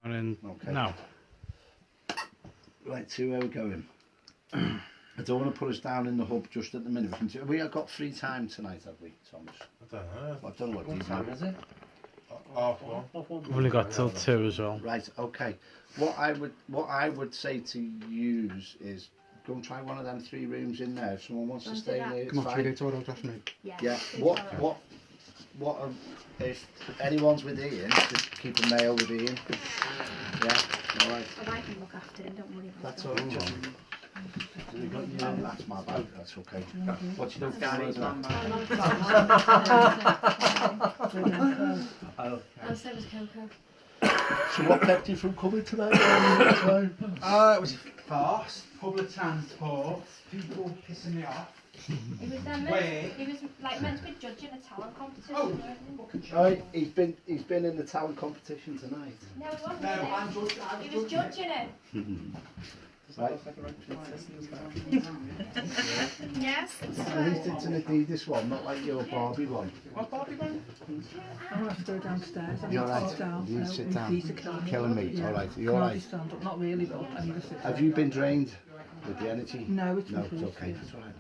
And Okay. now, Right, see where we're going. I don't want to put us down in the hub just at the minute. We have got free time tonight, have we, Thomas? I don't know. I don't know what time is it? Half one. we've only got till 2 as well. Right, okay. What I would say to use is go and try one of them 3 rooms in there. If someone wants to stay in here, it's Come on, should we fine. go to our Josh, mate? Yeah. What if anyone's with Ian, just keep a mail with Ian. Yeah. All right. Oh, I can look after him, don't worry about That's that. all right. That's my bad. That's okay. What you don't Gary's man. I'll say it was Coco. So what kept you from coming tonight? It was fast, public transport, people pissing me off. He was Wait. he was like meant to be judging a talent competition. Oh. wasn't he? Right, he's been in the talent competition tonight. No, he wasn't. No, I'm judging. He was judging it. Right. Yes. At least it's an Adidas one, not like your Barbie one. What's Barbie going? I'm going to have to go downstairs. I need You're to right. sit down. You sit with down. Peter Killen. Killing me. Yeah. All right. You're Can all I right. stand up? Not really, but I need to sit Have down. you been drained with the energy? No, it's No, it's improved, okay. yeah. It's all right.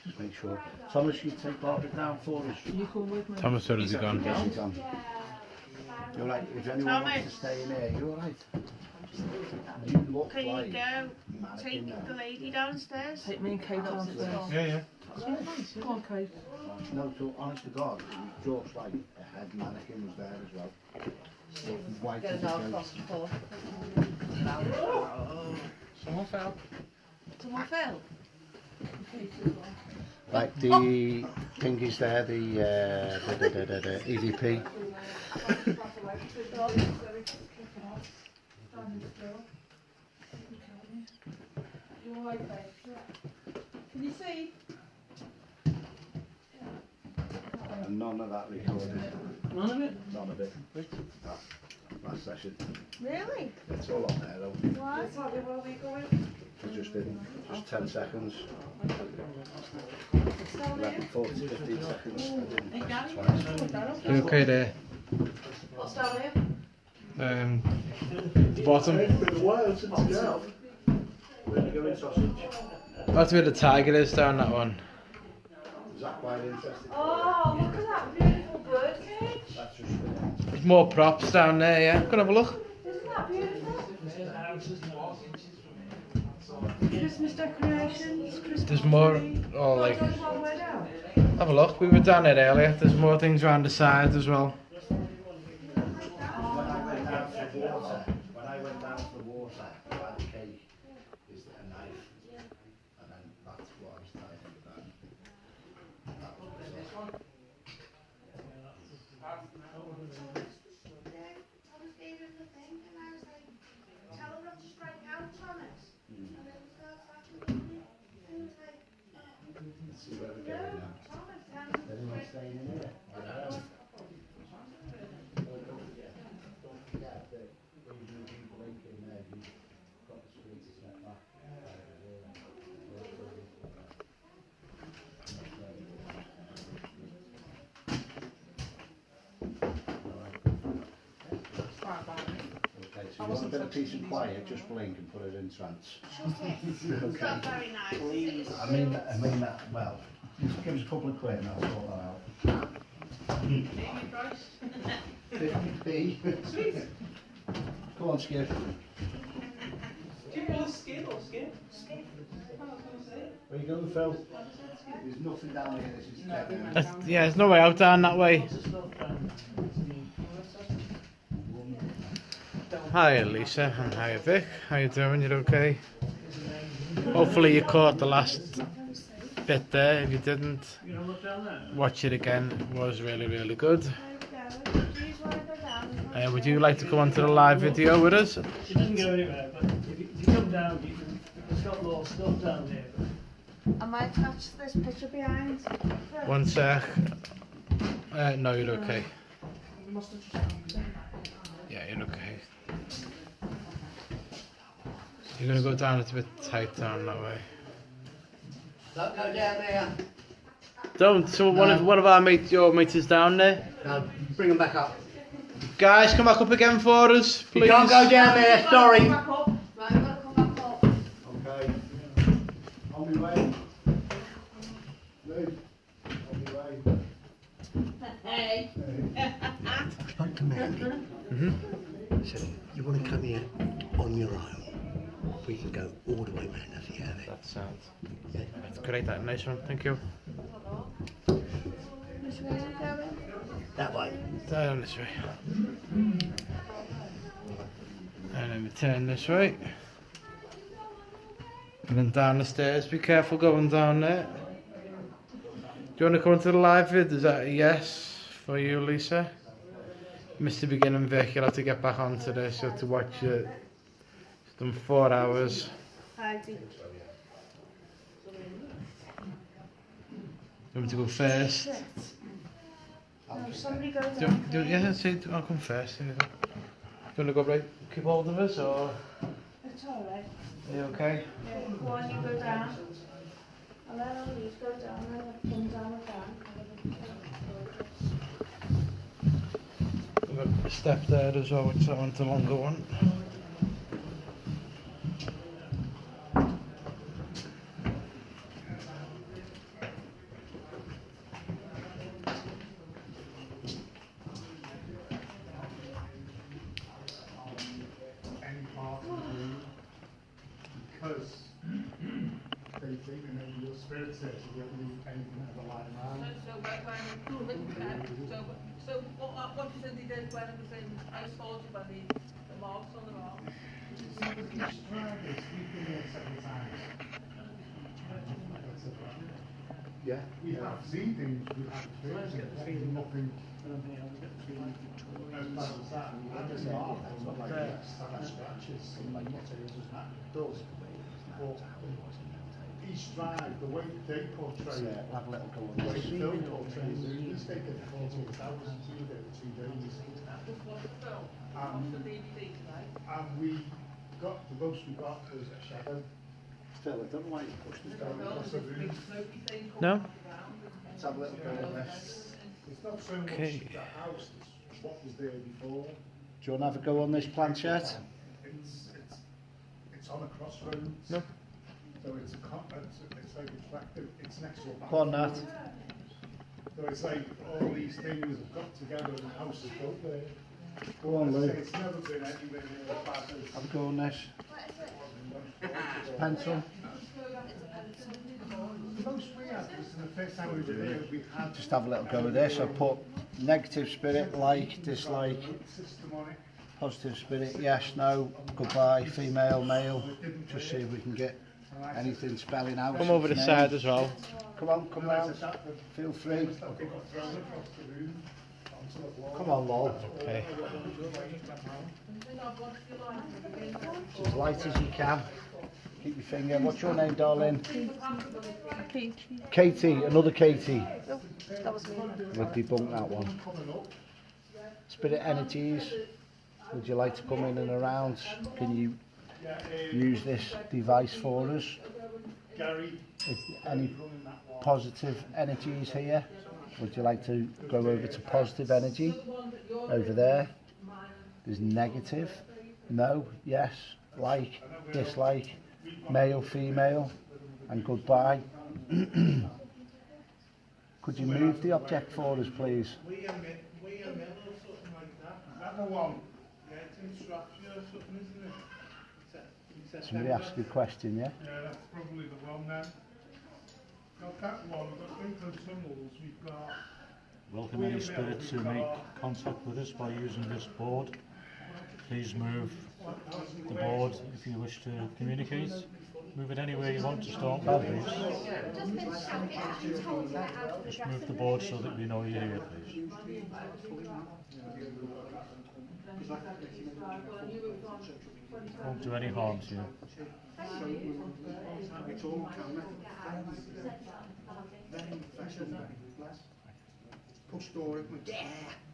Just make sure. Thomas, you take Barbie down for us. You come with me? Thomas, where has he gone? Yes, he's on. You're right. If anyone wants to stay in here, you're all right. You look Can like you go mannequin take now. the lady downstairs? Take me and Kate downstairs. Yeah. Come on, Kate. No, so honest to God, George like a head mannequin was there as well. White as a ghost. Someone fell. Someone fell. Like the thingies there, the EVP. Can you see? And none of that recorded. None of it? None of it. That last session. Really? It's all on there though. Why? It's just in just 10 seconds. 11, 40, 15 seconds. I didn't press twice. You okay there? What's down here? The bottom. It's been a while since you go. Where you going, sausage? That's where the tiger is, down that one. Is that quite interesting? Oh, look at that beautiful bird cage. That's just spinning. There's more props down there, yeah. Go and have a look. Isn't that beautiful? Christmas decorations, Christmas There's more, tree. oh, like, There's one way down. have a look. We were down there earlier. There's more things around the side as well. When I went down to the water, I had a cake, is a knife, and then that's what I was trying to do. That was it. Thomas gave him the thing and I was like, tell him not to strike out, Thomas. And then he starts laughing at me. And he was like, Let's see where we're no, going now. Thomas, tell him. Anyone staying in here? Don't forget that when you do people in there, you've got the streets set back. Okay, so you want a bit of peace and quiet, just blink and put it in trance. Shut it. It's not very nice. I mean that, well, just give us a couple of quid and I'll sort that out. 50p. Come on, Skip. Do you want a skin or skin? Where you going, Phil? There's nothing down here, this is Kevin. Yeah, there's no way out down that way. Hi Lisa, and hi Vic. How you doing? You okay? Hopefully you caught the last bit there. If you didn't, watch it again. It was really, really good. Please want to go down. Would you like to come onto the live video with us? She doesn't go anywhere, but if you come down, there's got more stuff down there. I might touch this picture behind. One sec. No, you're okay. Yeah, you're okay. You're gonna go down, it's a bit tight down that way. Don't go down there. Don't. So one of our mates, your mates is down there. No, bring them back up. Guys, come back up again for us, You please. can't go down there, sorry. Right, we've got to come back up. Okay. On my way. Luke, on my way. Hey. I spoke to Mary. So you want to come here on your own? We can go all the way round the other. That sounds. Yeah. That's great, that nice one, thank you. Which way are you going? That way. Down this way. And then we turn this way. And then down the stairs, be careful going down there. Do you want to come into the live vid? Is that a yes for you, Lisa? Mr. Beginning Vic, you'll have to get back onto this. You have to watch it. It's done 4 hours. Heidi. You want me to go first? No, somebody go Do, down. yeah, say, I'll come first. There you go. Do you want to go right, keep hold of us, or It's alright. are you okay? Yeah, go on, you go down. I'll let Eloise go down, and I'll come down again. We've got a step there as well, which I want a longer one. Any part of the room because they think maybe your spirit says you don't leave anything of the line around. So what you said they did when it was in household when the marks on the wall? Each tribe is sleeping there 7 times. Yeah. We have seen things, we have experienced it, but nothing as bad as that. I just laugh, it's not like scratches, and like what it does. But each tribe, the way they portray it, Have a little go on the way this. the film portrays it, we stayed there for 48 hours and we did it for 2 days. And we got, the most we got was a shadow. Phil, I don't know why you pushed this down. Across the room. No? Let's have a little go on this. It's not so much Okay. the house, it's what was there before. Do you want to have a go on this planchette? It's on a crossroads. No. So it's like attractive, it's next to a Go on, battlefield. Nat. So it's like all these things have got together and the house is built there. Go on, As I say, Luke. it's never been anywhere near as bad as Have a go on this. Pencil. the most we had was in the first time we were there, we had Just have a little go with this. I put negative spirit, like, dislike, system on it. positive spirit, yes, no, goodbye, female, male. Just see if we can get anything spelling out. Come over the Name. side as well. Come on, come round. Feel free. They got thrown across the room onto the wall. Come on, lol. Okay. As light as you can. Keep your finger. What's your name, darling? Katie, another Katie. That was me. We'll debunk that one. Spirit energies. Would you like to come in and around? Can you use this device for us? Gary, Is any positive energies here? Would you like to go over to positive energy? Over there. There's negative. No, yes, like, dislike, male, female, and goodbye. Could you move the object for us, please? we a middle or something like that. Is that the one? Yeah, it's in Shropshire or something, isn't it? Somebody asked you a question, yeah? Yeah, that's probably the one then. Got that one, we've got Lincoln Tunnels, we've got... Welcome any spirit to make contact with us by using this board. Please move the board if you wish to communicate. Move it anywhere you want to start with, please. Just move the board so that we know you're here, please. Won't do any harm to you.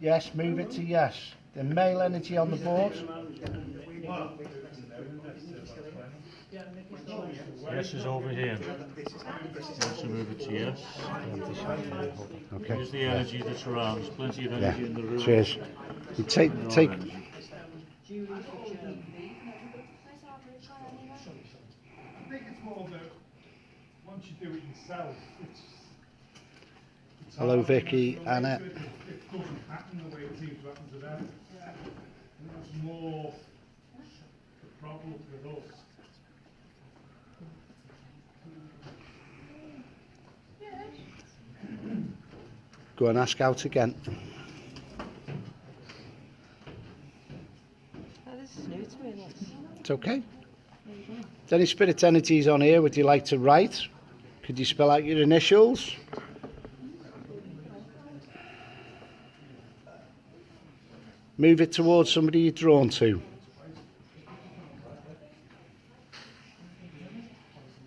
Yes, move it to yes. The male energy on the board. Yes is over here. So move it to yes. Okay. Use the energy that surrounds. Plenty of Yeah. energy in the room. Cheers. You take. Your Take. energy. I think it's more that once you do it yourself, it's Hello, hard. Vicky, The Anna. later it doesn't happen the way it seems to happen to them. And that's more the problem with us. Go and ask out again. Oh, this is new to me, this. It's okay. Any spirit energies on here would you like to write? Could you spell out your initials? Move it towards somebody you're drawn to.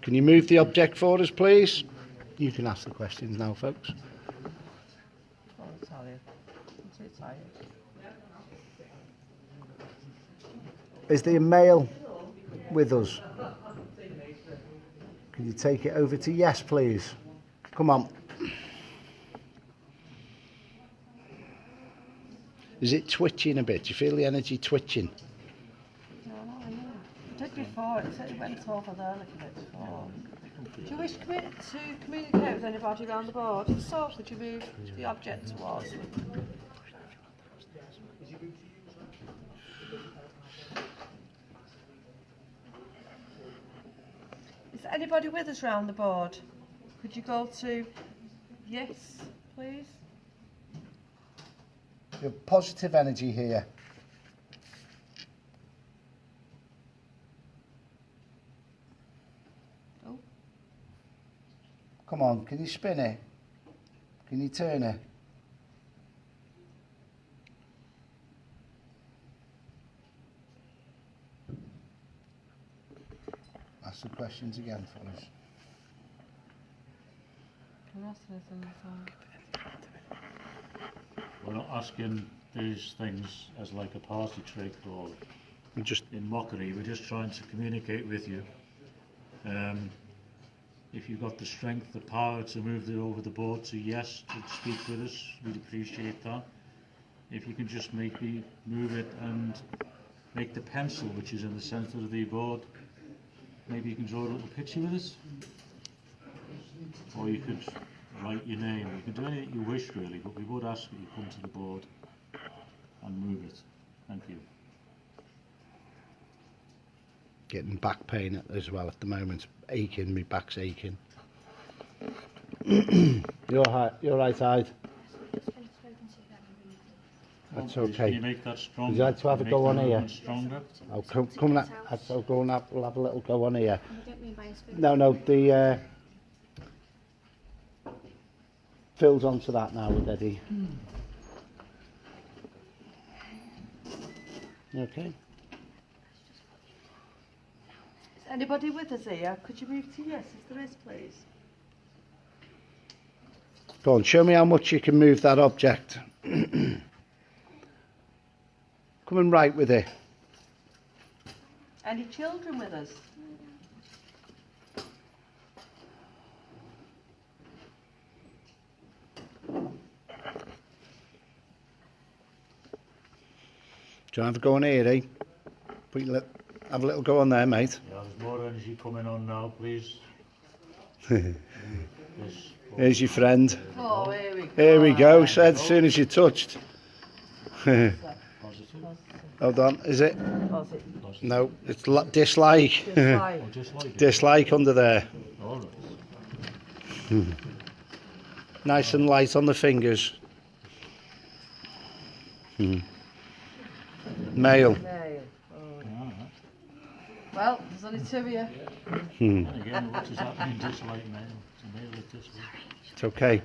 Can you move the object for us, please? You can ask the questions now, folks. Oh, I'm sorry. I'm too tired. Is there a male with us? Can you take it over to yes, please? Come on. Is it twitching a bit? Do you feel the energy twitching? No, I know. I did before, it said it went over there a little bit before. Do you wish to communicate with anybody around the board? If so, could you move the object towards them? Is there anybody with us round the board? Could you go to yes, please? You have positive energy here. Oh. Come on, can you spin it? Can you turn it? Ask the questions again for us. I'm not listening, so- We're not asking these things as like a party trick or Just in mockery. We're just trying to communicate with you. If you've got the strength, the power to move it over the board to yes, to speak with us, we'd appreciate that. If you can just maybe move it and make the pencil, which is in the centre of the board, maybe you can draw a little picture with us. Or you could write your name. You can do anything you wish really, but we would ask that you come to the board and move it. Thank you. getting back pain as well at the moment. Aching, my back's aching. You're right, Hyde. That's Can okay. you make that stronger? Would you like to have a Make go the on here? movement Stronger? I'll come I'll go and we'll have a little go on here. You don't mean by a spoon? No, the Phil's onto that now with Eddie. Okay. Is anybody with us here? Could you move to yes, if there is, please? Go on, show me how much you can move that object. Come and right with it. Any children with us? Do you want to have a go on here, eh? Have a little go on there, mate. Yeah, there's more energy coming on now, please. Here's your friend. Oh, here we go. Here we go, said as soon as you touched. Positive. Hold on, is it? Positive. No, it's dislike. Dislike. Oh, just like it. Dislike under there. All right. Nice and light on the fingers. Male. Male. Oh. All right. Well, there's only two of you. And again, what does that mean, dislike male? It's a male with dislike. It's okay.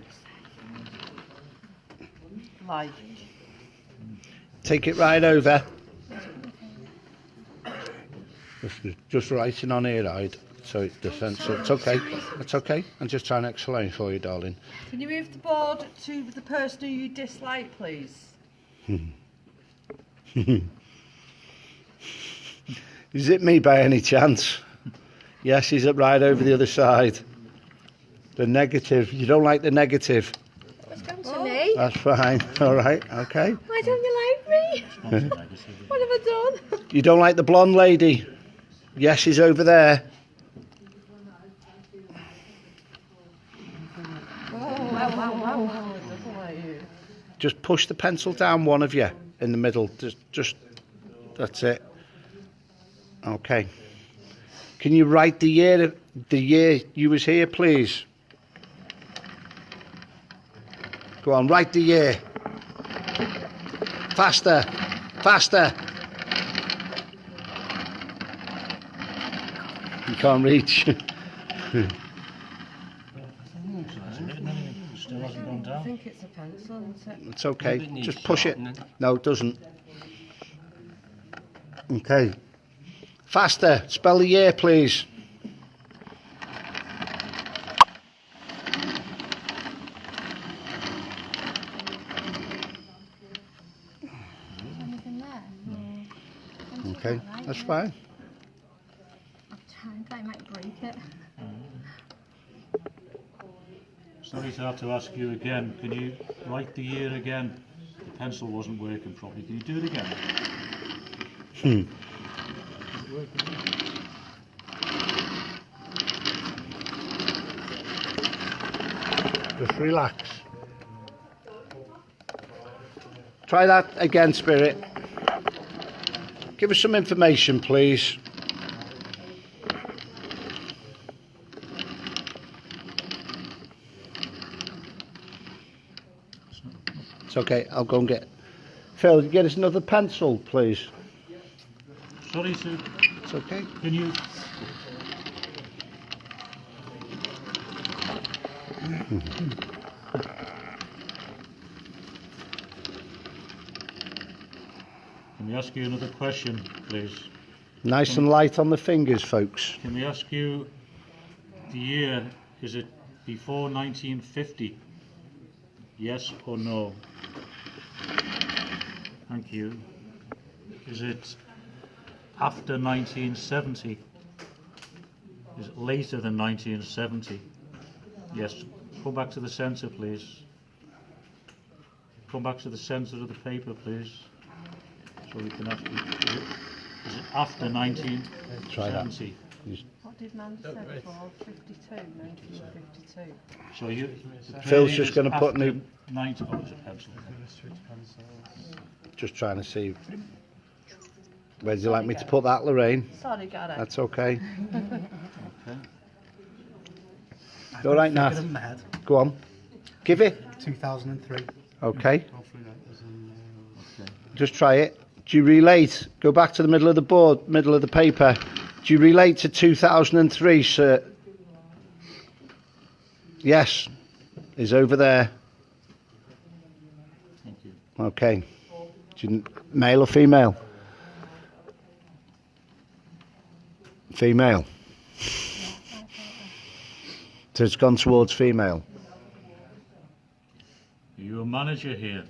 Like. Take it right over. Just writing on here, I'd. So it's okay. It's okay. I'm just trying to explain for you, darling. Can you move the board to the person who you dislike, please? Is it me by any chance? Yes, he's up right over the other side. The negative. You don't like the negative? It's come to me. That's fine. All right. Okay. Why don't you like me? What have I done? You don't like the blonde lady? Yes, he's over there. Wow. Just push the pencil down, one of you, in the middle. Just that's it. Okay. Can you write the year you was here, please? Go on, write the year. Faster, faster. You can't reach. Still hasn't gone I down. think it's a pencil, isn't it? It's okay. Just push it. No, it doesn't. Okay. Faster. Spell the year, please. Anything there? No. Okay, that's fine. I'm trying, I might break it. Sorry to have to ask you again. Can you write the year again? The pencil wasn't working properly. Can you do it again? Just relax. Try that again, Spirit. Give us some information, please. It's okay, I'll go and get... Phil, get us another pencil, please. Sorry, Sue. It's okay. Can you... Can we ask you another question, please? Nice and light on the fingers, folks. Can we ask you the year, is it before 1950? Yes or no? Thank you. Is it after 1970? Is it later than 1970? Yes. Come back to the centre, please. Come back to the centre of the paper, please. So we can ask you, is it after 1970? What did man say for 52, 1952? So you... Phil's just going to put new... 90, oh, it's a pencil. Just trying to see... Where do you like me to put that, Lorraine? Sorry, got it. That's okay. Okay. You all right, Nat? Go on. Give it. 2003. Okay. Hopefully that was in, Just try it. Do you relate? Go back to the middle of the board, middle of the paper. Do you relate to 2003, sir? Yes. Is over there. Thank you. Okay. Do you, male or female? Female. So it's gone towards female. Are you a manager here?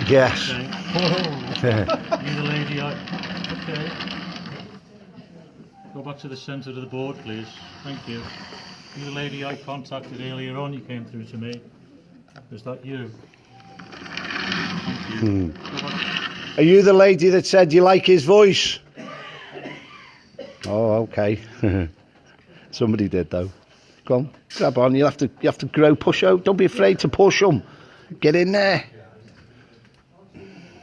Yes. Okay. You the lady okay. Go back to the centre of the board, please. Thank you. You the lady I contacted earlier on, you came through to me. Is that you? Thank you. Go back. Are you the lady that said you like his voice? Oh, okay. Somebody did though. Go on, grab on. You have to grow, push out. Don't be afraid to push them. Get in there.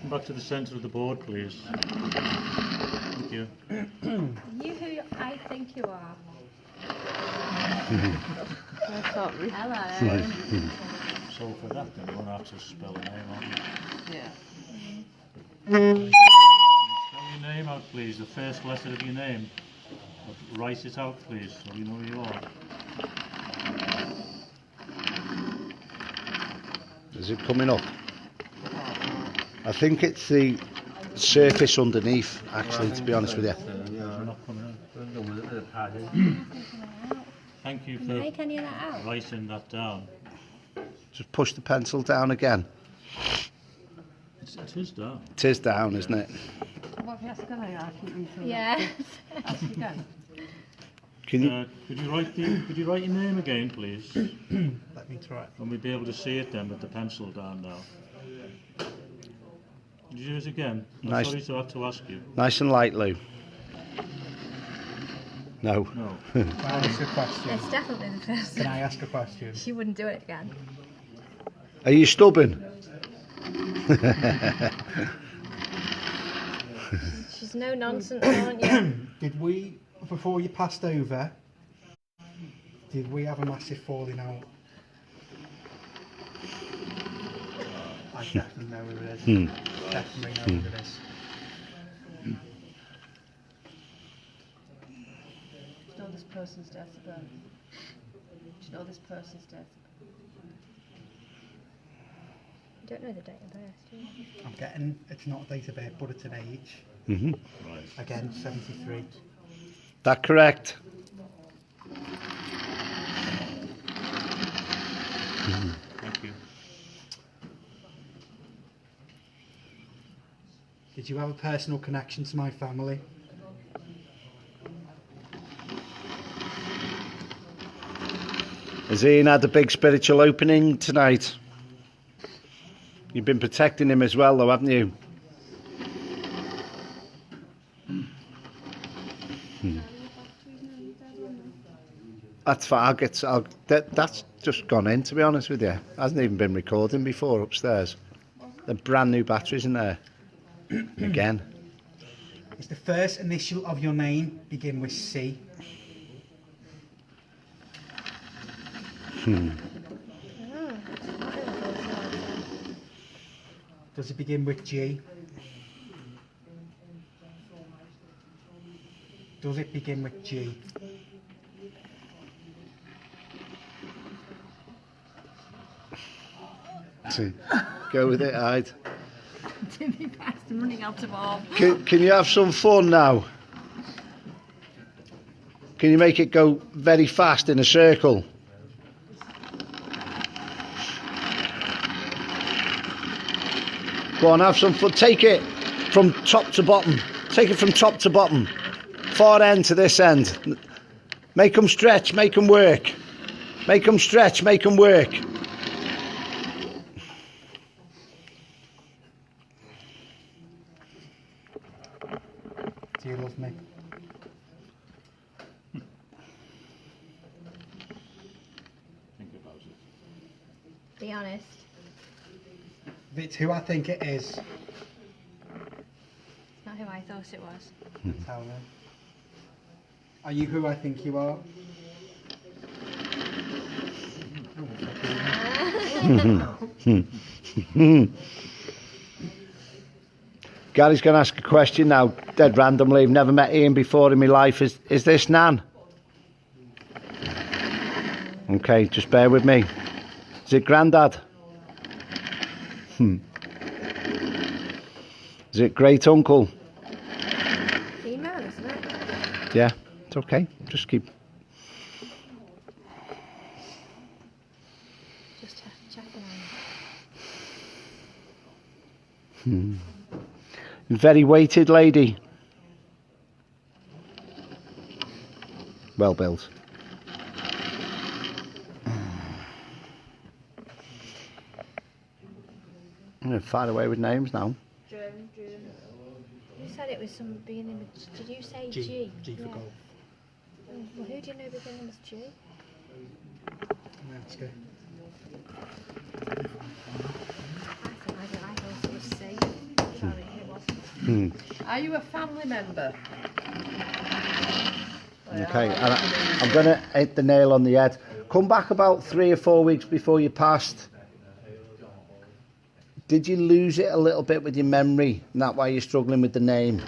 Come back to the centre of the board, please. Thank you. You who I think you are. Hello. So for that, then we'll have to spell the name out. Yeah. Spell your name out, please. The first letter of your name. Write it out, please, so we know who you are. Is it coming up? I think it's the surface underneath, actually, to be honest with you. Not coming out. Thank you for Make any of that out. writing that down. Just push the pencil down again. It is down. It is down, isn't it? What if you ask again? I keep refilling. Yeah. Ask again. Can you? Could you write your name again, please? Let me try. And we'd be able to see it then with the pencil down now. Could you do it again? I'm Nice. sorry to have to ask you. Nice and light, Lou. No. No. Can I ask a question? It's definitely the first. Can I ask a question? She wouldn't do it again. Are you stubborn? She's no nonsense, aren't you? Did we, before you passed over, did we have a massive falling out? I definitely know who it is. Definitely know who it is. Do you know this person's date of birth? Do you know this person's date of birth? You don't know the date of birth, do you? I'm getting, it's not a date of birth, but it's an age. Mm-hmm. Right. Again, 73. That correct? Thank you. Did you have a personal connection to my family? Has Ian had a big spiritual opening tonight? You've been protecting him as well, though, haven't you? That's fine. That's just gone in, to be honest with you. Hasn't even been recording before upstairs. The brand new batteries in there. Again. Is the first initial of your name begin with C? Does it begin with G? Does it begin with G? Go with it, Hyde. Do me best, I'm running out of arm. Can you have some fun now? Can you make it go very fast in a circle? Go on, have some fun. Take it from top to bottom. Take it from top to bottom. Far end to this end. Make them stretch, make them work. Make them stretch, make them work. Do you love me? Think about it. Be honest. If it's who I think it is, It's not who I thought it was. tell me. Are you who I think you are? Gary's going to ask a question now, dead randomly. I've never met Ian before in my life. Is this Nan? Okay, just bear with me. Is it Grandad? Is it Great Uncle? Female, isn't it? Yeah, it's okay. Just keep. Just checking on Very weighted lady. Well built. I'm going to fire away with names now. June. You said it was some beginning with. Did you say G? G. G for Yeah. golf. Well, who do you know beginning with G? That's good. I thought it was C. Sorry, it wasn't. Are you a family member? Okay, and I'm going to hit the nail on the head. Come back about 3 or 4 weeks before you passed. Did you lose it a little bit with your memory? And that's why you're struggling with the name.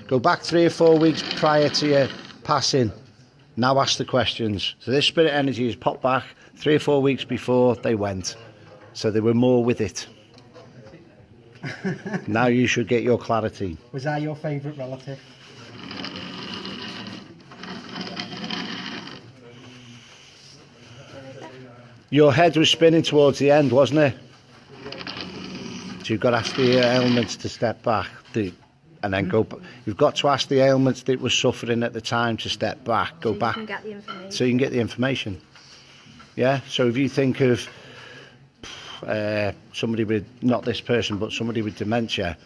Go back 3 or 4 weeks prior to your passing. Now ask the questions. So this spirit energy has popped back 3 or 4 weeks before they went. So they were more with it. Now you should get your clarity. Was I your favourite relative? Your head was spinning towards the end, wasn't it? So you've got to ask the ailments to step back, and then go. You've got to ask the ailments that was suffering at the time to step back, go back, So you can get the information. so you can get the information. Yeah. So if you think of somebody with, not this person, but somebody with dementia,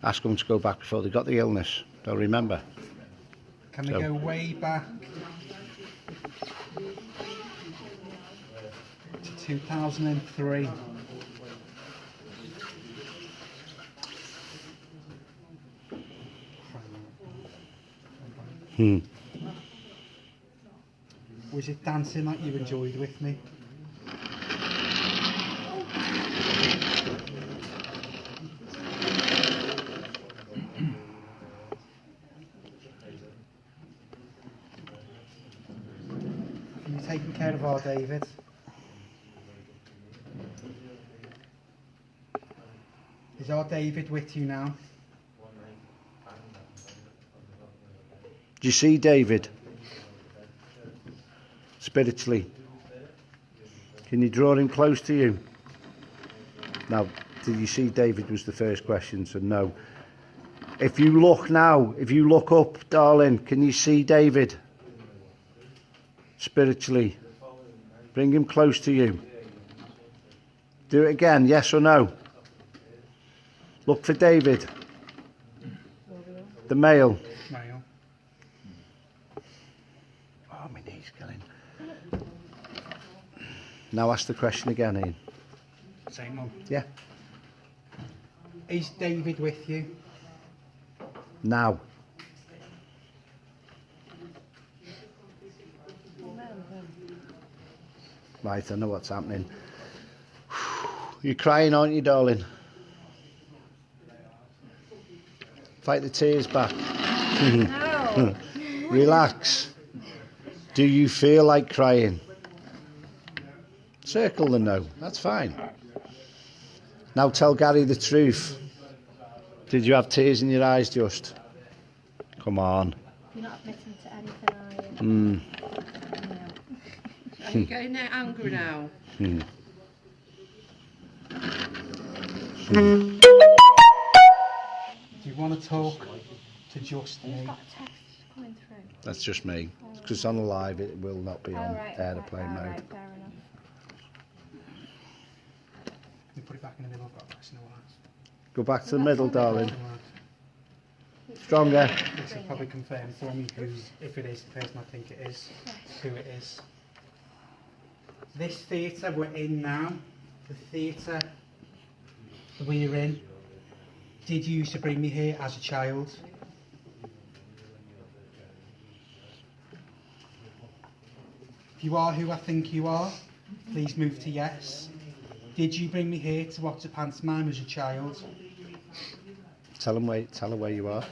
ask them to go back before they got the illness. They'll remember. Can we go way back to 2003? Was it dancing that you enjoyed with me? Are you taking care of our David? Is our David with you now? Do you see David? Spiritually. Can you draw him close to you? Now, did you see David was the first question, so no. If you look now, if you look up, darling, can you see David? Spiritually. Bring him close to you. Do it again, yes or no? Look for David. The male. Male. Oh, my knee's killing. Now ask the question again, Ian. Same one. Yeah. Is David with you? Now. Right, I know what's happening. You're crying, aren't you, darling? Fight the tears back. No. Relax. Do you feel like crying? Circle the no. That's fine. Now tell Gary the truth. Did you have tears in your eyes just? Come on. You're not admitting to anything, are you? Are you getting angry now? Do you want to talk to just me? You've got a text coming through. That's just me. Because on live it will not be on airplane mode. Right, fair enough. You put it back in the middle. I've got pressing all that. Go back to the middle, darling. Stronger. This will probably confirm for me who, if it is the person I think it is, who it is. This theatre we're in now, the theatre that we're in, did you used to bring me here as a child? If you are who I think you are, please move to yes. Did you bring me here to watch the pantomime as a child? Tell her where you are.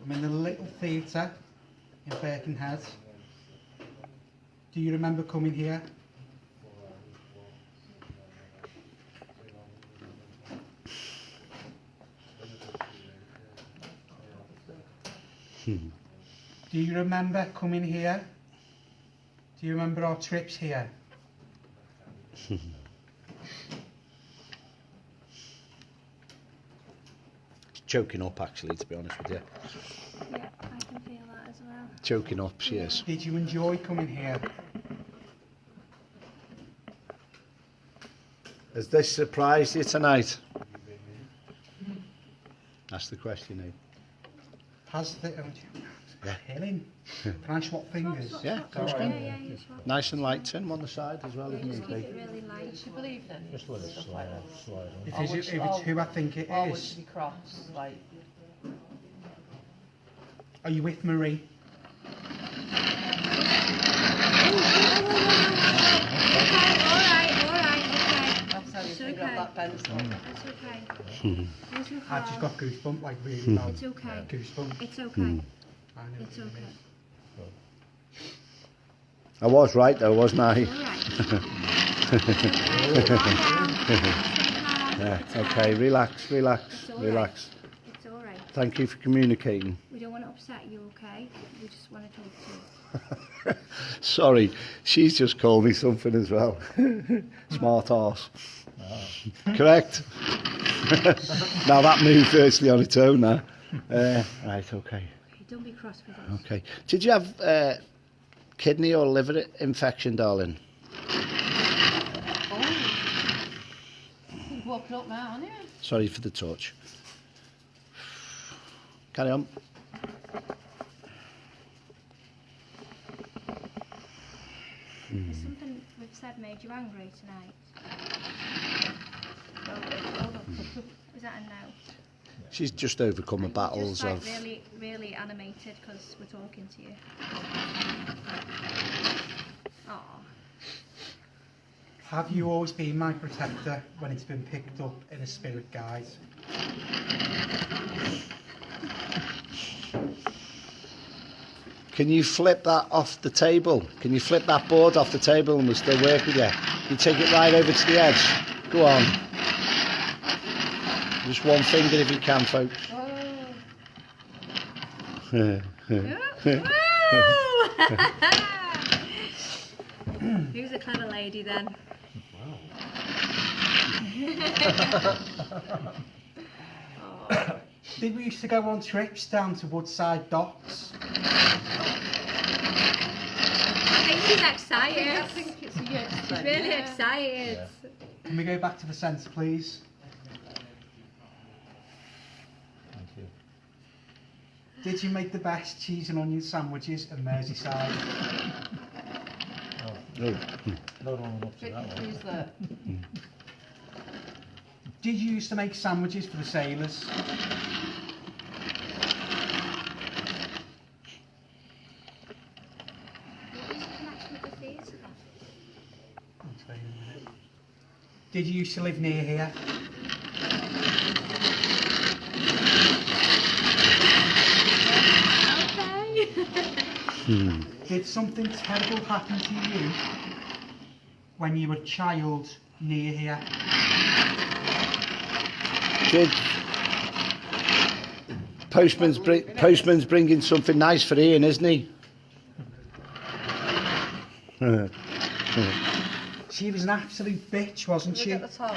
I'm in the little theatre in Birkenhead. Do you remember coming here? Do you remember coming here? Do you remember our trips here? Choking up, actually, to be honest with you. Yeah, I can feel that as well. Choking up, she is. Did you enjoy coming here? Has this surprised you tonight? That's the question, eh? Has the... Yeah. Killing. Can I swap fingers? Yeah, All goes right. on. Yeah, you swap. Nice and light, turn 'em on the side as well, if Just need keep be. it really light. Do you believe then? Just let it slide on. If it's who I think it Or would is. you be cross? Like, Are you with Marie? that's how you It's figure okay. out that pencil. It's okay. There's no I've just call. got goosebumps, like really bad. It's okay. Goosebumps. It's okay. I know. It's okay. I was right though, wasn't I? Yeah, okay, relax, relax, It's all relax. It's alright. Thank you for communicating. We We don't want to upset you, okay? We just want to talk to you. Sorry, she's just called me something as well. Smart arse. Correct? Now that moved virtually on its own now. Right, okay. Okay, don't be cross with us. Okay. Did you have kidney or liver infection, darling? You're walking up now, aren't you? Sorry for the touch. Carry on. Has something we've said made you angry tonight? Is that a no? She's just overcome the Just battles like of... really, really animated because we're talking to you. Aw. Have you always been my protector when it's been picked up in a spirit guise? Can you flip that off the table? Can you flip that board off the table and we'll still work with you? You take it right over to the edge. Go on. Just one finger if you can, folks. Who's a clever lady then? Did we used to go on trips down to Woodside Docks? I think she's excited. I think it's a yes. She's then, really yeah. excited. Can we go back to the centre, please? Thank you. Did you make the best cheese and onion sandwiches in Merseyside? No. Not long enough to that one. Who's that? Did you used to make sandwiches for the sailors? What was the connection with the theatre then? I'll tell you in a minute. Did you used to live near here? Okay. Did something terrible happen to you when you were a child near here? Did postman's bringing something nice for Ian, isn't he? She was an absolute bitch, wasn't Look she? at the top.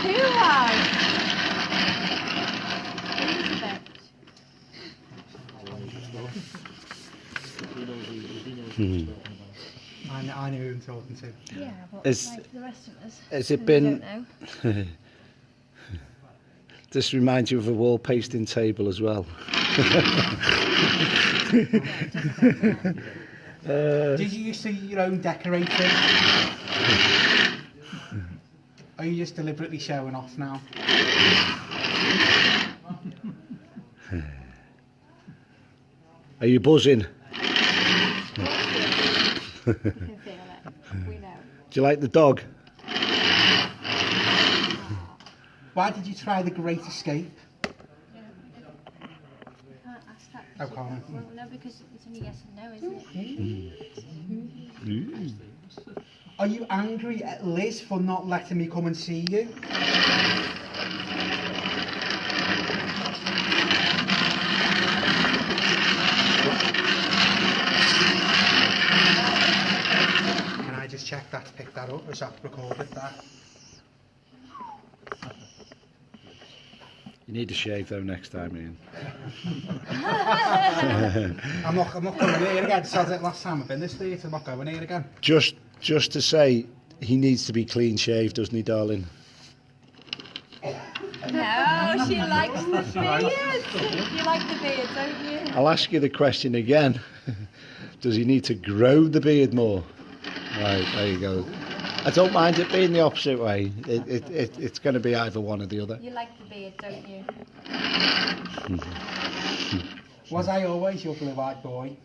Who was? Elizabeth. I know who I'm talking to. Yeah, but Is- like the rest of us. Has it we been... don't know. This reminds you of a wall pasting table as well. Did you used to do your own decorating? Are you just deliberately showing off now? Are you buzzing? You can feel it. We know. Do you like the dog? Why did you try the Great Escape? We can't ask that. Oh, can't I? Well, no, because it's only yes and no, isn't it? Are you angry at Liz for not letting me come and see you? Can I just check that to pick that up? Or is that recorded that? You need to shave though next time, Ian. I'm not going here again. So as last time I've been this theatre, I'm not going here again. Just to say, he needs to be clean shaved, doesn't he, darling? No, she likes the beard. You like the beard, don't you? I'll ask you the question again. Does he need to grow the beard more? Right, there you go. I don't mind it being the opposite way. It's going to be either one or the other. You like the beard, don't you? Was I always your blue-eyed boy?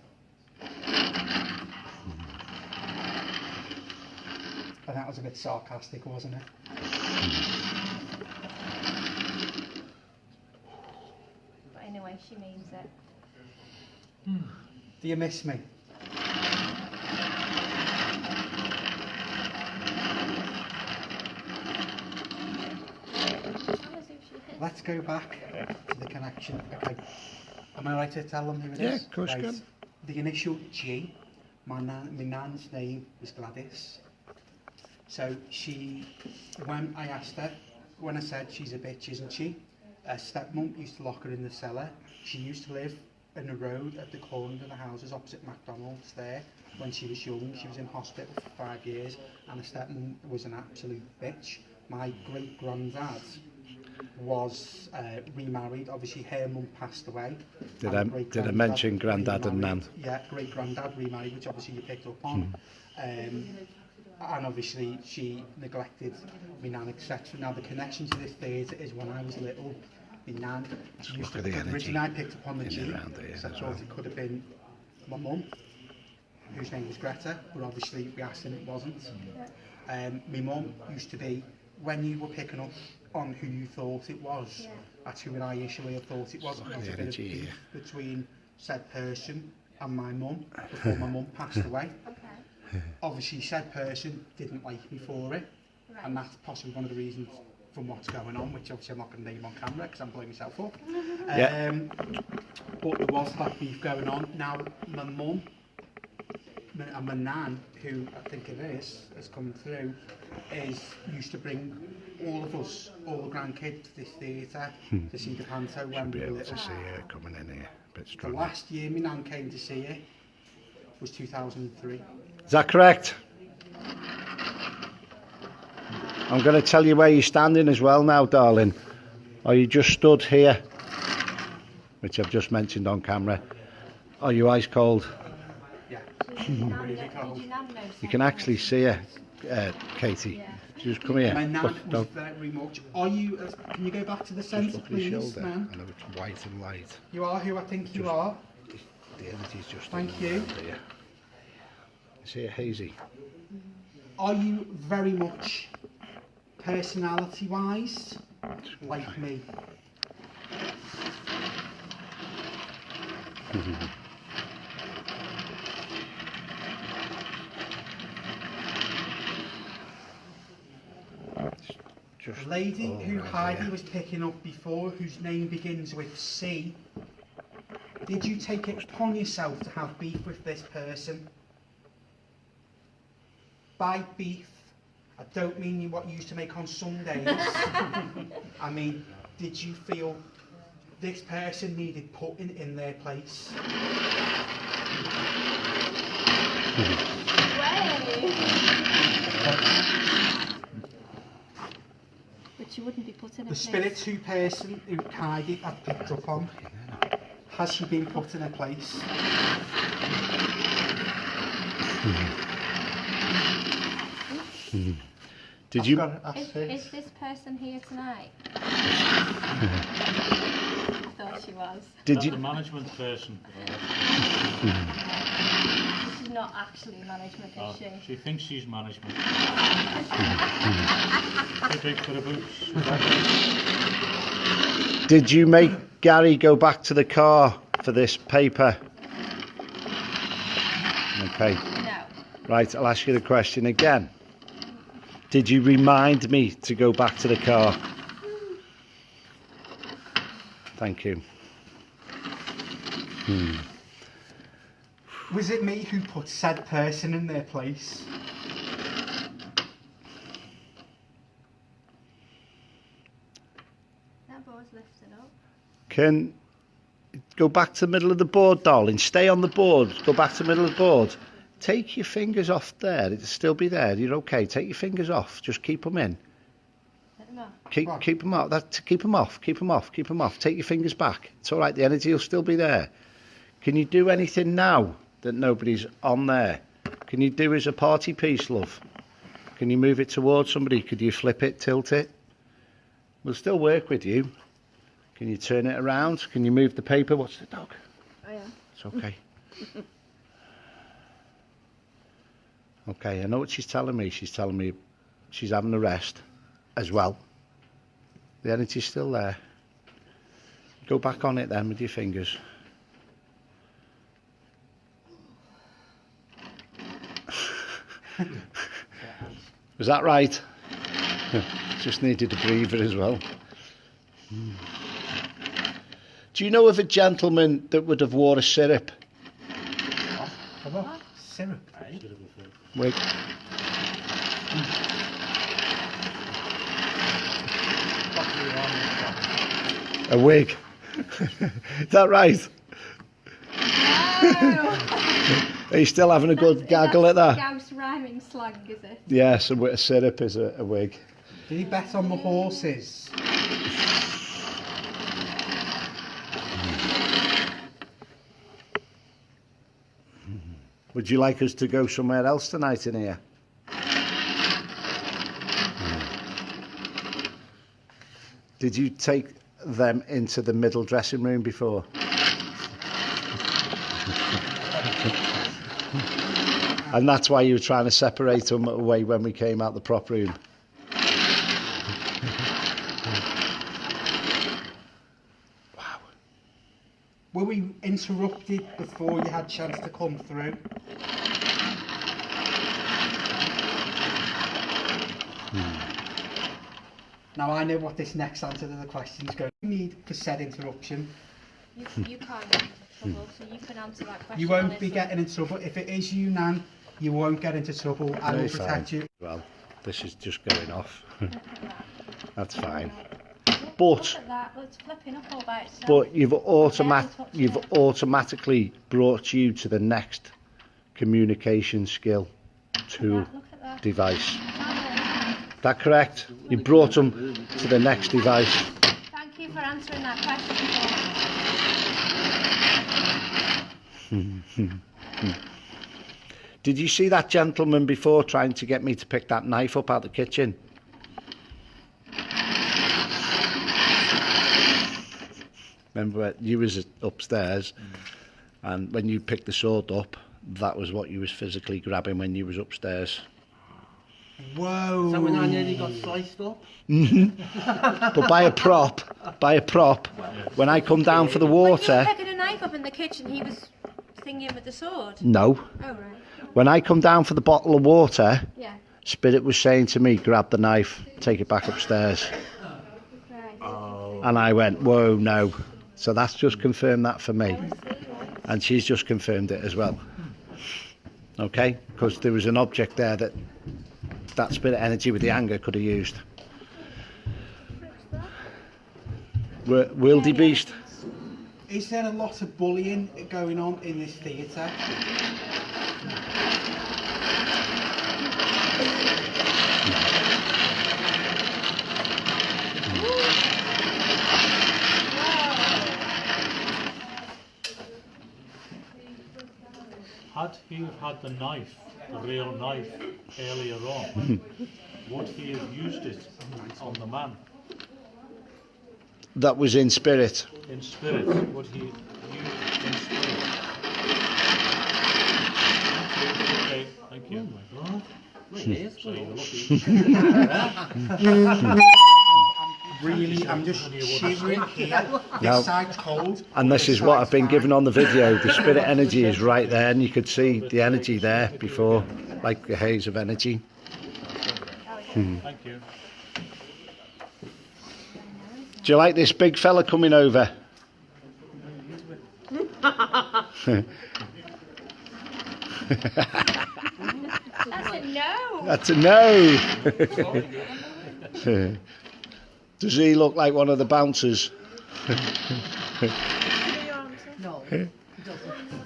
And that was a bit sarcastic, wasn't it? But anyway, she means it. Do you miss me? Tell us who she is. let's go back to the connection. Okay. Am I right to tell them who it is? Yeah, of course you Right. can. The initial G, my nan's name was Gladys. So she, when I asked her, when I said she's a bitch, isn't she? Her stepmom used to lock her in the cellar. She used to live in the road at the corner of the houses opposite McDonald's there. When she was young, she was in hospital for 5 years, and her stepmom was an absolute bitch. My great-granddad was remarried. Obviously, her mum passed away. Did And I great-granddad mention granddad and remarried. nan? Yeah, great-granddad remarried, which obviously you picked up on. And obviously she neglected my nan, etc. Now the connection to this theatre is when I was little, my nan, she used to, Look at the energy originally I picked up on the in G, and around here so I as thought well. it could have been my mum, whose name was Greta, but obviously we asked and it wasn't. My mum used to be, when you were picking up on who you thought it was, that's who I initially thought it was. Look There at was the a bit of energy beef here. between said person and my mum before my mum passed away. Obviously said person didn't like me for it, and that's possibly one of the reasons from what's going on, which obviously I'm not going to name on camera because I'm blowing myself up. Yeah. But there was that beef going on. Now my mum and my nan, who I think it is, has come through, used to bring all of us, all the grandkids, to this theatre to see the panto when Should we be were able little. to see her coming in here a bit The stronger. last year my nan came to see it was 2003. Is that correct? I'm going to tell you where you're standing as well now, darling. Are you just stood here? Which I've just mentioned on camera. Are you ice cold? Yeah. Did your nan know You can actually see her, Katie. Just come here. My nan Look, was don't- very much. Are you? Can you go back to the just centre, look at his please, shoulder. man? I know it's white and light. You are who I think you Just- are. The energy's just Thank in and you. around here. You see it hazy? Are you very much personality-wise like me? Just The lady all who right Heidi here. was picking up before, whose name begins with C, did you take it upon yourself to have beef with this person? By beef, I don't mean what you used to make on Sundays. I mean, did you feel this person needed putting in their place? But you wouldn't be put in a The Spirit 2 person who Heidi had picked up on, has she been put in a place? Did you? Is this person here tonight? I thought she was. Did That's you? the management person. She's not actually management, Oh, is she? she thinks she's management. Too big for the boots. Did you make Gary go back to the car for this paper? Okay. No. Right, I'll ask you the question again. Did you remind me to go back to the car? Thank you. Was it me who put said person in their place? That board's lifted up. Can go back to the middle of the board, darling. Stay on the board. Go back to the middle of the board. Take your fingers off there. It'll still be there. You're okay. Take your fingers off. Just keep them in. Let them off. Keep them off. Keep them off. Keep them off. Keep them off. Take your fingers back. It's all right. The energy will still be there. Can you do anything now that nobody's on there? Can you do as a party piece, love? Can you move it towards somebody? Could you flip it, tilt it? We'll still work with you. Can you turn it around? Can you move the paper? What's the dog? Oh, yeah. It's okay. Okay, I know what she's telling me. She's telling me she's having a rest as well. The energy's still there. Go back on it then with your fingers. Was that right? Just needed a breather as well. Do you know of a gentleman that would have wore a syrup? Syrup, eh? Wait. A wig. Is that right? Are you still having a good gaggle at that? Gauss rhyming slang, is it? Yes, a syrup is a wig. Did he bet on the horses? Would you like us to go somewhere else tonight in here? Did you take them into the middle dressing room before? And that's why you were trying to separate them away when we came out the prop room. Wow. Were we interrupted before you had a chance to come through? Now I know what this next answer to the question is going to need for said interruption. You can't get into trouble, so you can answer that question. You won't be honestly. getting in trouble. If it is you, Nan, you won't get into trouble. I will Very protect fine. you. Well, this is just going off. That's fine. Look But at that, it's flipping up all by itself. but you've You've automatically brought you to the next communication skill tool Look at that. device. Is that correct? You brought them to the next device. Thank you for answering that question for me. Did you see that gentleman before trying to get me to pick that knife up out the kitchen? Remember, you was upstairs, and when you picked the sword up, that was what you was physically grabbing when you was upstairs. Whoa! Is that when I nearly got sliced up? But by a prop, when I come down for the When you were water, picking a knife up in the kitchen, he was thinking with the sword. no. Oh, right. When I come down for the bottle of water, Yeah. Spirit was saying to me, grab the knife, take it back upstairs. Right. And I went, whoa, no. So that's just confirmed that for me. And she's just confirmed it as well. Okay? Because there was an object there that spirit energy with the anger could have used. Wildebeest. Is there a lot of bullying going on in this theatre? Had he have had the knife, the real knife, earlier on, would he have used it on the man? That was in spirit. In spirit, would he use it in spirit? Okay, thank you. Oh my God. My ears So were you're lucky. Really, I'm just shivering here. No. This side's cold. And this is what I've been given on the video. The spirit energy is right there, and you could see the energy there before, like the haze of energy. Thank you. Do you like this big fella coming over? That's a no. That's a no. Does he look like one of the bouncers No.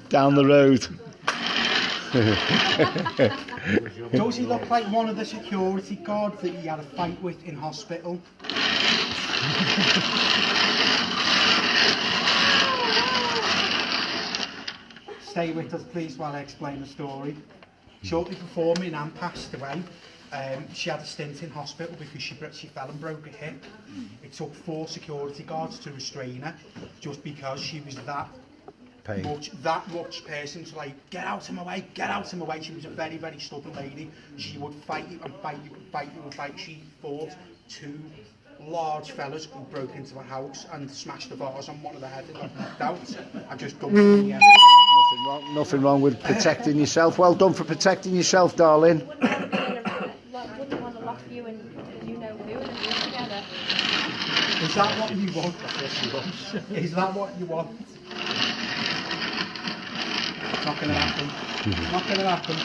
down the road? Does he look like one of the security guards that he had a fight with in hospital? Stay with us, please, while I explain the story. Shortly before my nan passed away, she had a stint in hospital because she fell and broke her hip. It took 4 security guards to restrain her, just because she was that much person to like, get out of my way, get out of my way. She was a very, very stubborn lady. She would fight you and fight you and fight you and fight. She fought 2 large fellas who broke into the house and smashed the vase on one of the heads and got knocked out. I just dumped it in the end. Nothing wrong with protecting yourself. Well done for protecting yourself, darling. Wouldn't want to lock you and you know who and you together. Is that what you want? Is that what you want? It's not going to happen. It's not going to happen.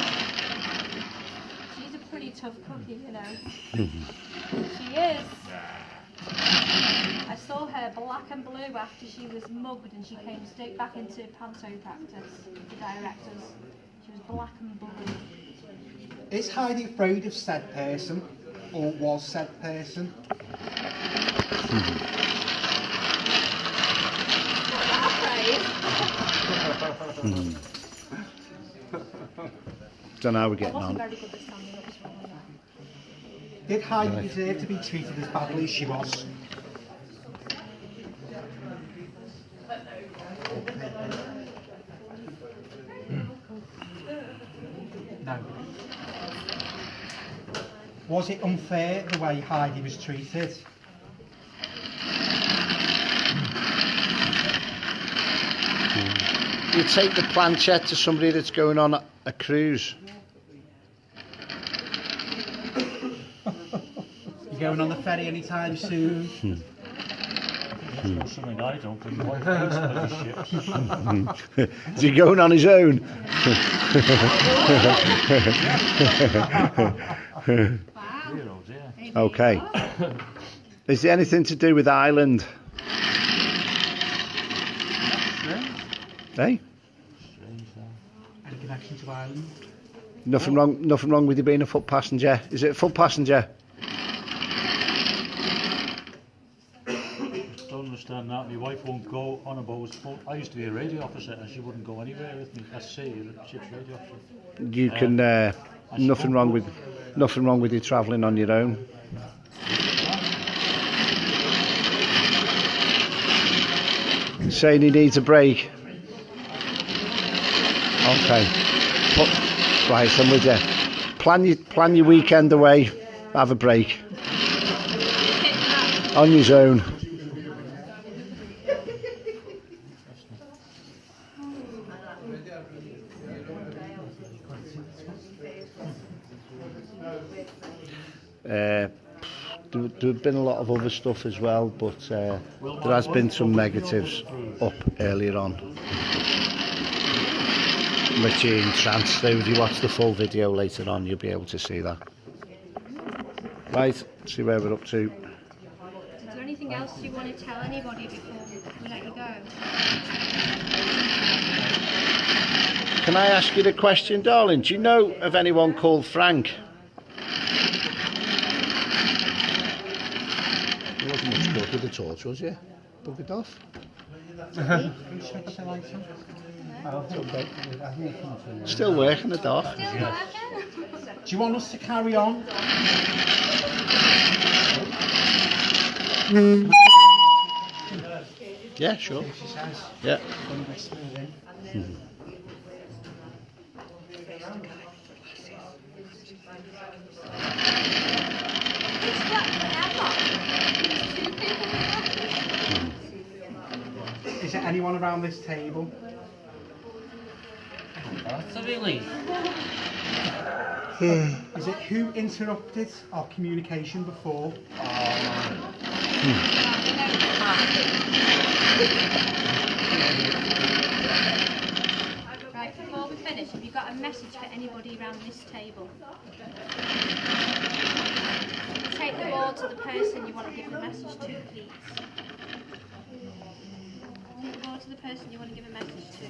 She's a pretty tough cookie, you know. She is. I saw her black and blue after she was mugged and she came straight back into panto practice with the directors. She was black and blue. Is Heidi afraid of said person? Or was said person? Don't know how we're getting Wasn't on. very good at standing up as well. Did Heidi deserve to be treated as badly as she was? No. Was it unfair the way Heidi was treated? You take the planchette to somebody that's going on a cruise. You going on the ferry anytime soon? That's something I don't think my face shit. Is he going on his own? Zero, dear. Okay. Is there anything to do with Ireland? Hey? Any connection to Ireland? Nothing wrong with you being a foot passenger. Is it a foot passenger? Don't understand that. My wife won't go on a boat. I used to be a radio officer and she wouldn't go anywhere with me. SC, the ship's radio officer. You can nothing wrong with you travelling on your own. Saying he needs a break. Okay. Right, I'm with you. Plan your weekend away. Have a break. On your own. There have been a lot of other stuff as well, but there has been some negatives up earlier on. Machine transfer. If you watch the full video later on, you'll be able to see that. Right, see where we're up to. Is there anything else you want to tell anybody before we let you go? Can I ask you the question, darling? Do you know of anyone called Frank? There wasn't much good with the torch, was you? Buggered off. Still working the dock. Still working? Do you want us to carry on? Yeah, sure. Yeah. Is there anyone around this table? Absolutely. Is it who interrupted our communication before? Right, before we finish, have you got a message for anybody around this table? Take the board to the person you want to give the message to, please. Take the board to the person you want to give a message to.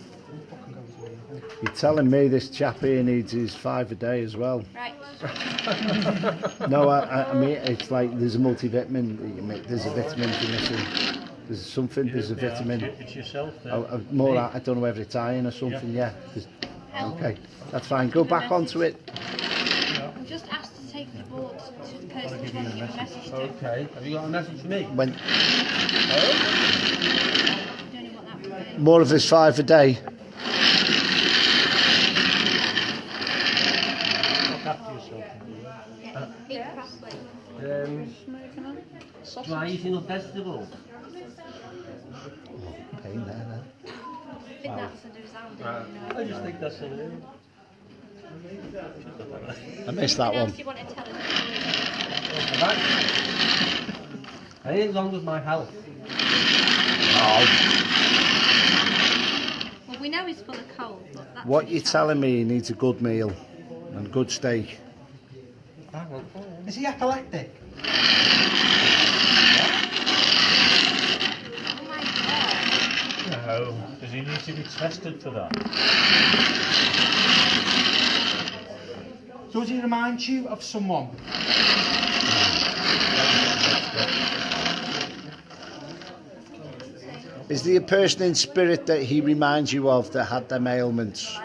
You're telling me this chap here needs his 5 a day as well? Right. No, I mean, it's like there's a multivitamin that you make. There's a vitamin you're missing. There's something, there's a vitamin. It's yourself there. I don't know whether it's iron or something, yeah. Okay, that's fine. Go back onto it. I'm just asked to take the board to the person you want to give a message to. Okay. Have you got a message for me? When I don't know what that would be. more of his 5 a day. Look after yourself. Eat properly. Do I eat enough vegetables? Pain there, I think that's a resounding no. I just think that's hilarious. I missed that one. Anything else you want to tell us? Anything wrong with my health? Well, we know he's full of cold, but that's What you're telling me, he needs a good meal and good steak. Is he epileptic? Oh my god. No. Does he need to be tested for that? Does he remind you of someone? Is there a person in spirit that he reminds you of that had them ailments?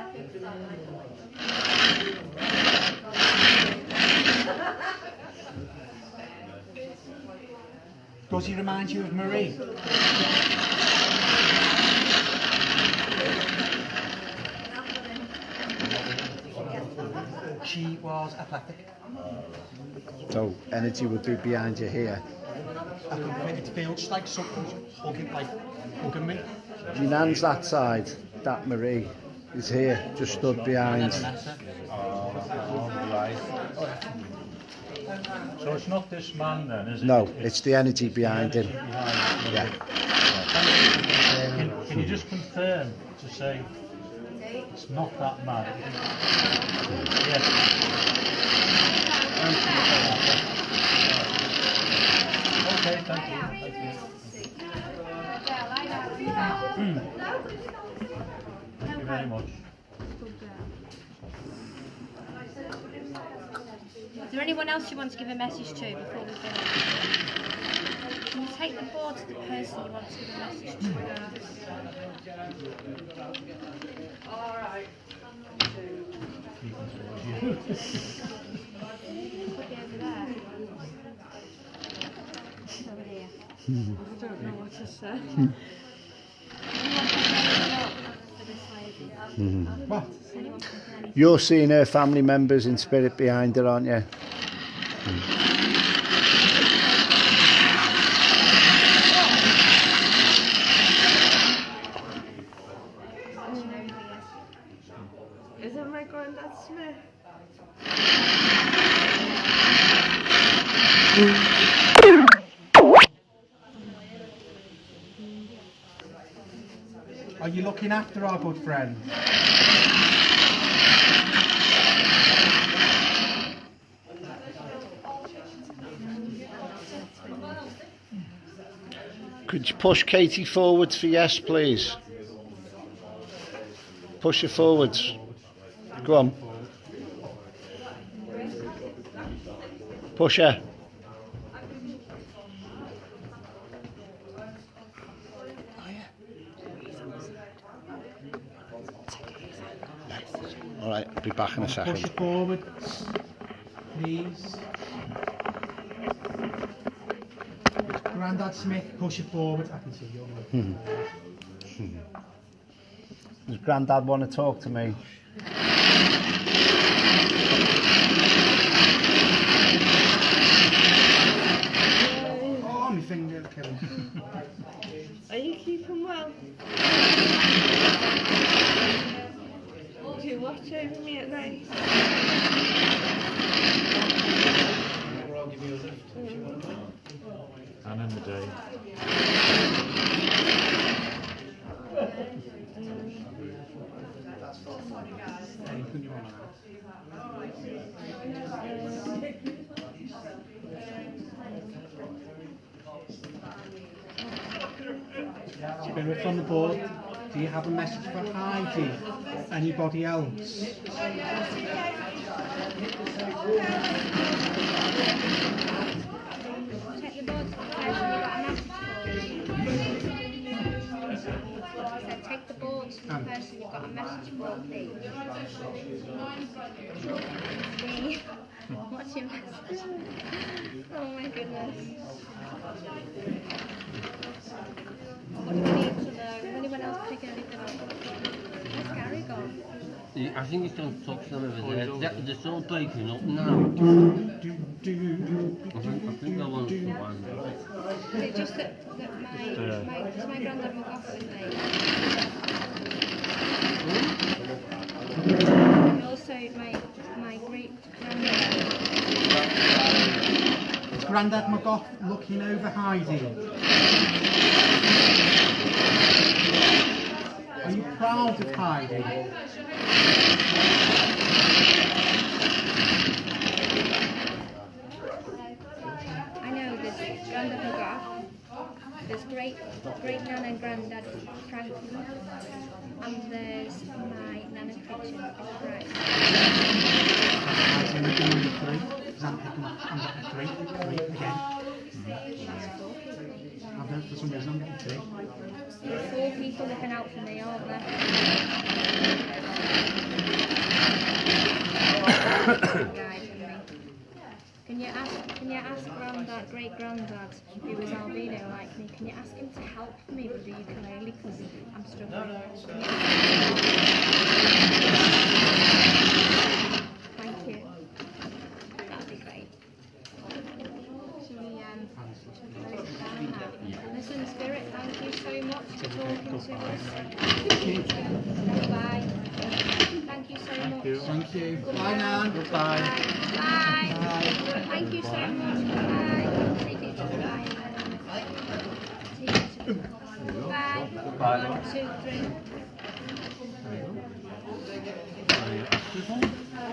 Does he remind you of Marie? She was epileptic. So energy would be behind you here. It feels like something's hugging me. Your nan's that side, that Marie is here, just stood behind. So it's not this man then, is it? No, it's the energy behind him. Yeah. Can you just confirm to say it's not that man? Yes. Okay, thank you. Thank you very much. Is there anyone else you want to give a message to before we finish? Can you take the board to the person you want to give a message to? Alright. Could be over there. Over here. I don't know what to say. What? You're seeing her family members in spirit behind her, aren't you? Is it my granddad Smith? Are you looking after our good friend? Could you push Katie forwards for yes, please? Push her forwards. Go on. Push her. All right, I'll be back in a second. Push it forward, please. Grandad Smith, push it forward. I can see you. Does Grandad want to talk to me? Oh, my finger, Kevin. Are you keeping well? Do you watch over me at night? I'll give you a lift if you want. And in the day. Spirit on the board, do you have a message for Heidi? Anybody else? Check the board to the person you got a message for. I said take the board to the person you've got a message for, please. Me. What's your message? Oh my goodness. What do we need to know? Is anyone else picking anything up? Where's Gary gone? I think he's going to talk to them over there. They're still breaking up now. I think I want to one. Is it just that does my granddad walk off with me? And also my great grandmother. Is Grandad McGough looking over Heidi? Are you proud of Heidi? I know there's Grandad McGough, there's great Nan and Grandad Frankie, and there's my Nana Pritchard. Right. I'm picking number 3. I'm getting 3 again. I've done it for some reason, I'm getting 3. There's 4 people looking out for me, aren't there? Guide for me. Can you ask Grandad, great Grandad, who was albino like me, can you ask him to help me with the ukulele because I'm struggling? Thank you. That'd be great. Should we close it down now? Listen, Spirit, thank you so much for talking to us. Bye. Thank you so much. Thank you. Bye now. Goodbye. Bye. Thank you so much. Bye. Take it to the bye. Bye. Bye. 1, 2, 3.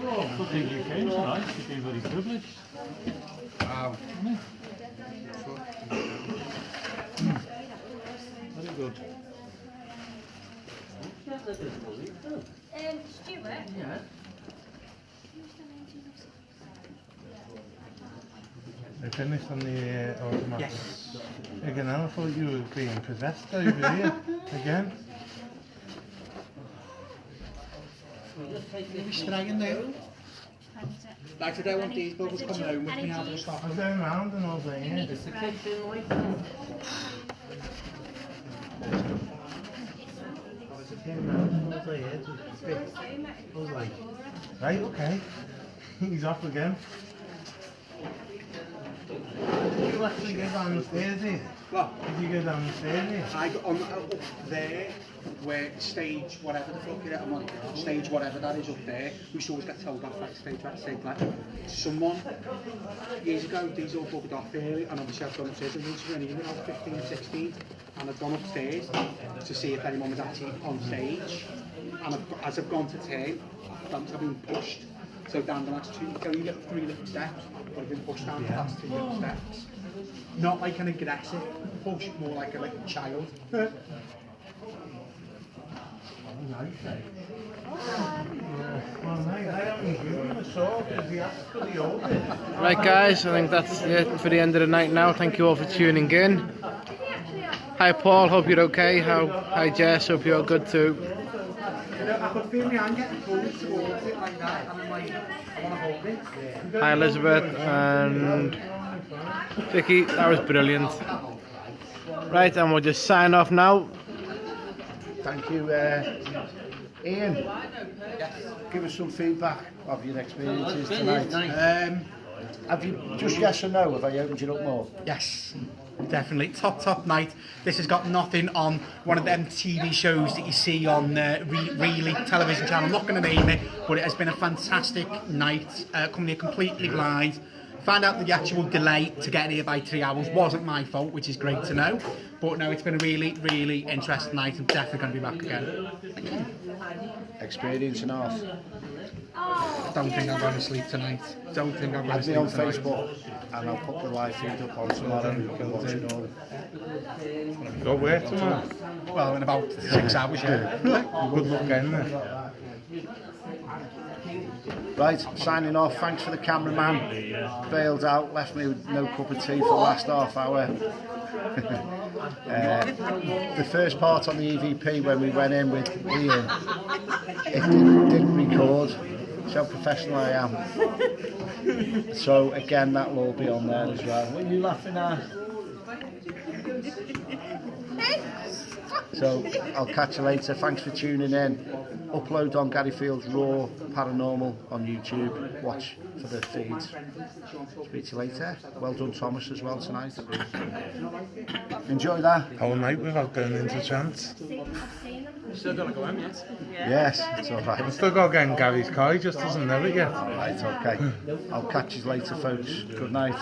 I think you came tonight. You've been very privileged. Wow. Very good. Stuart? Yeah. They finished on the automatic. Yes. Again, I thought you were being possessed over here. Again. Are we staying there? Like today, I want these bubbles coming home with me out of the stock. I'm going round and all day, yeah. Is the kitchen like Right, okay. He's off again. Did you actually go down the stairs here? What? Did you go down the stairs here? I got on up there where stage whatever the fuck it is, I'm on stage whatever that is up there. We used to always get told off like stage left. Someone years ago these all bugged off early, and obviously I've gone upstairs and when I was 15, 16, and I've gone upstairs to see if anyone was actually on stage. And as I've gone to turn, I've been pushed. So down the last 2, only get 3 little steps, but I've been pushed down the last 2 little steps. Not like an aggressive push, more like a child. Right guys, I think that's it for the end of the night now. Thank you all for tuning in. Hi Paul, hope you're okay. Hi Jess, hope you're good too. You know, I could feel my hand getting pulled towards it like that, and I'm like, I want to hold it. Hi Elizabeth and Vicky, that was brilliant. Right, and we'll just sign off now. Thank you, Ian. Give us some feedback of your experiences tonight. Have you, just yes or no, have I opened you up more? Yes, definitely. Top night. This has got nothing on one of them TV shows that you see on Really television channel. I'm not going to name it, but it has been a fantastic night. Coming here completely blind. Found out the actual delay to get here by 3 hours wasn't my fault, which is great to know. But no, it's been a really interesting night. I'm definitely going to be back again. Experience and half. Don't think I'm going to sleep tonight. Don't think I'm going to sleep on tonight. Facebook and I'll put the live feed up on tomorrow. You can watch it all. Go where tomorrow? Well, in about 6 hours, yeah. Good luck getting there. Right, signing off. Thanks for the cameraman. Bailed out, left me with no cup of tea for the last half hour. The first part on the EVP when we went in with Ian, it didn't record. That's how professional I am. So again, that will all be on there as well. What are you laughing at? So I'll catch you later. Thanks for tuning in. Upload on Gary Fields Raw Paranormal on YouTube. Watch for the feeds. Speak to you later. Well done, Thomas, as well tonight. Enjoy that. Whole night without going into trance. Still gonna go home yet? Yes, it's all right. I've still got to get in Gary's car, he just doesn't know it yet. Right, okay. I'll catch you later, folks. Good night.